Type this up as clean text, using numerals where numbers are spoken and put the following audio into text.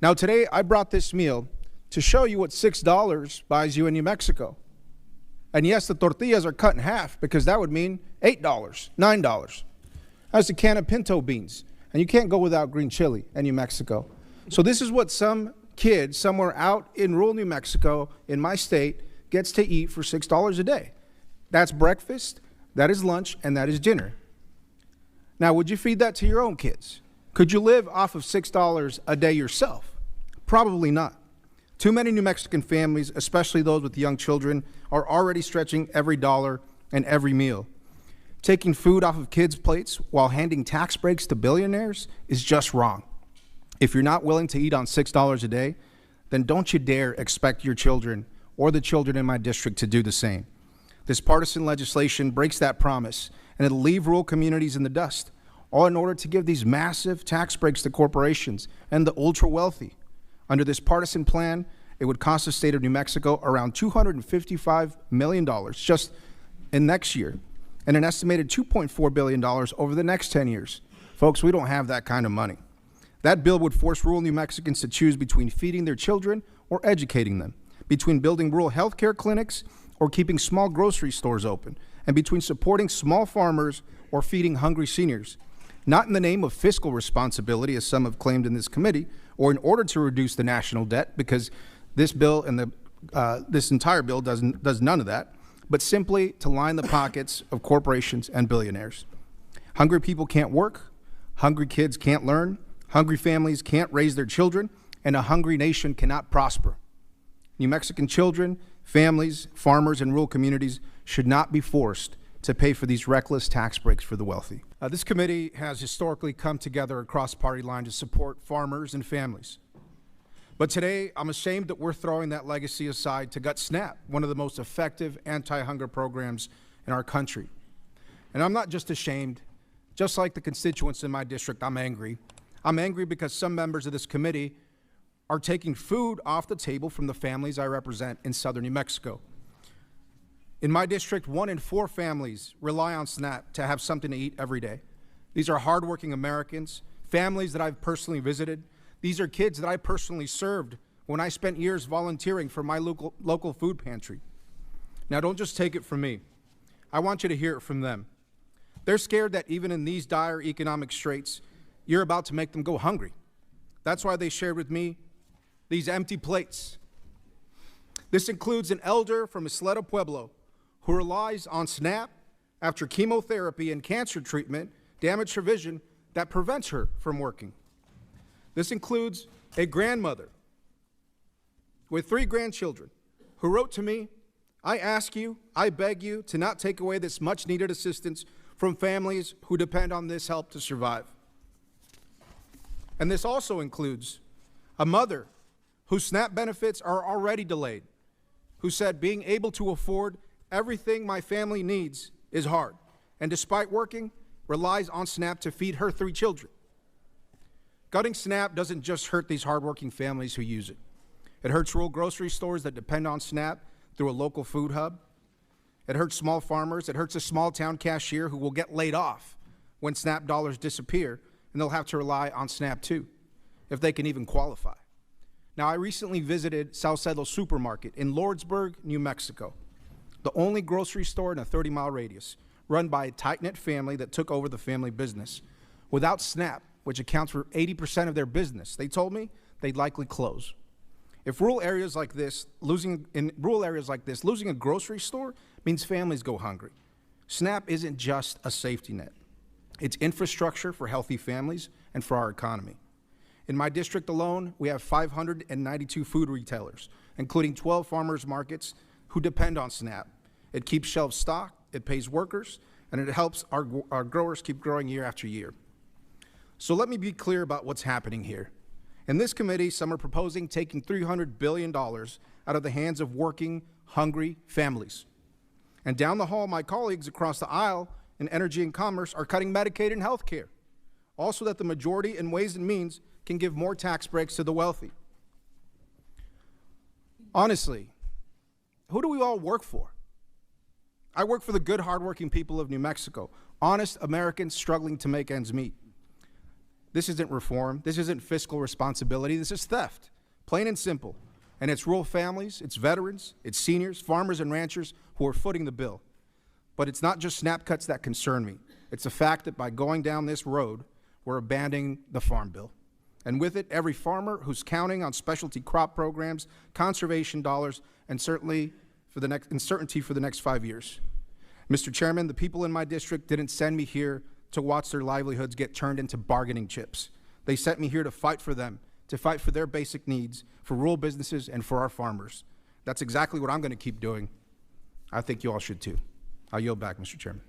Now today I brought this meal to show you what $6 buys you in New Mexico. And yes, the tortillas are cut in half because that would mean $8, $9. That's a can of pinto beans. And you can't go without green chili in New Mexico. So this is what some kid somewhere out in rural New Mexico in my state gets to eat for $6 a day. That's breakfast, that is lunch, and that is dinner. Now, would you feed that to your own kids? Could you live off of $6 a day yourself? Probably not. Too many New Mexican families, especially those with young children, are already stretching every dollar and every meal. Taking food off of kids' plates while handing tax breaks to billionaires is just wrong. If you're not willing to eat on $6 a day, then don't you dare expect your children or the children in my district to do the same. This partisan legislation breaks that promise, and it'll leave rural communities in the dust, all in order to give these massive tax breaks to corporations and the ultra-wealthy. Under this partisan plan, it would cost the state of New Mexico around $255 million just in next year, and an estimated $2.4 billion over the next 10 years. Folks, we don't have that kind of money. That bill would force rural New Mexicans to choose between feeding their children or educating them, between building rural health care clinics or keeping small grocery stores open, and between supporting small farmers or feeding hungry seniors. Not in the name of fiscal responsibility, as some have claimed in this committee, or in order to reduce the national debt, because this bill and this entire bill does none of that, but simply to line the pockets of corporations and billionaires. Hungry people can't work, hungry kids can't learn, hungry families can't raise their children, and a hungry nation cannot prosper. New Mexican children, families, farmers, and rural communities should not be forced to pay for these reckless tax breaks for the wealthy. This committee has historically come together across party lines to support farmers and families. But today, I'm ashamed that we're throwing that legacy aside to gut SNAP, one of the most effective anti-hunger programs in our country. And I'm not just ashamed. Just like the constituents in my district, I'm angry. I'm angry because some members of this committee are taking food off the table from the families I represent in southern New Mexico. In my district, 1 in 4 families rely on SNAP to have something to eat every day. These are hardworking Americans, families that I've personally visited. These are kids that I personally served when I spent years volunteering for my local food pantry. Now, don't just take it from me. I want you to hear it from them. They're scared that even in these dire economic straits, you're about to make them go hungry. That's why they shared with me these empty plates. This includes an elder from Isleta Pueblo who relies on SNAP after chemotherapy and cancer treatment damaged her vision that prevents her from working. This includes a grandmother with 3 grandchildren who wrote to me, "I ask you, I beg you to not take away this much needed assistance from families who depend on this help to survive." And this also includes a mother whose SNAP benefits are already delayed, who said, "Being able to afford everything my family needs is hard, and despite working, relies on SNAP to feed her 3 children." Gutting SNAP doesn't just hurt these hardworking families who use it. It hurts rural grocery stores that depend on SNAP through a local food hub. It hurts small farmers. It hurts a small town cashier who will get laid off when SNAP dollars disappear, and they'll have to rely on SNAP too, if they can even qualify. Now, I recently visited Saucedo Supermarket in Lordsburg, New Mexico, the only grocery store in a 30-mile radius, run by a tight-knit family that took over the family business. Without SNAP, which accounts for 80% of their business, they told me they'd likely close. In rural areas like this, losing a grocery store means families go hungry. SNAP isn't just a safety net. It's infrastructure for healthy families and for our economy. In my district alone, we have 592 food retailers, including 12 farmers markets who depend on SNAP. It keeps shelves stocked, it pays workers, and it helps our growers keep growing year after year. So let me be clear about what's happening here. In this committee, some are proposing taking $300 billion out of the hands of working, hungry families. And down the hall, my colleagues across the aisle in Energy and Commerce are cutting Medicaid and health care, also that the majority in Ways and Means can give more tax breaks to the wealthy. Honestly, who do we all work for? I work for the good, hardworking people of New Mexico, honest Americans struggling to make ends meet. This isn't reform. This isn't fiscal responsibility. This is theft, plain and simple. And it's rural families, it's veterans, it's seniors, farmers and ranchers who are footing the bill. But it's not just snap cuts that concern me. It's the fact that by going down this road, we're abandoning the Farm Bill. And with it, every farmer who's counting on specialty crop programs, conservation dollars, and certainty for the next 5 years. Mr. Chairman, the people in my district didn't send me here to watch their livelihoods get turned into bargaining chips. They sent me here to fight for them, to fight for their basic needs, for rural businesses and for our farmers. That's exactly what I'm going to keep doing. I think you all should too. I'll yield back, Mr. Chairman.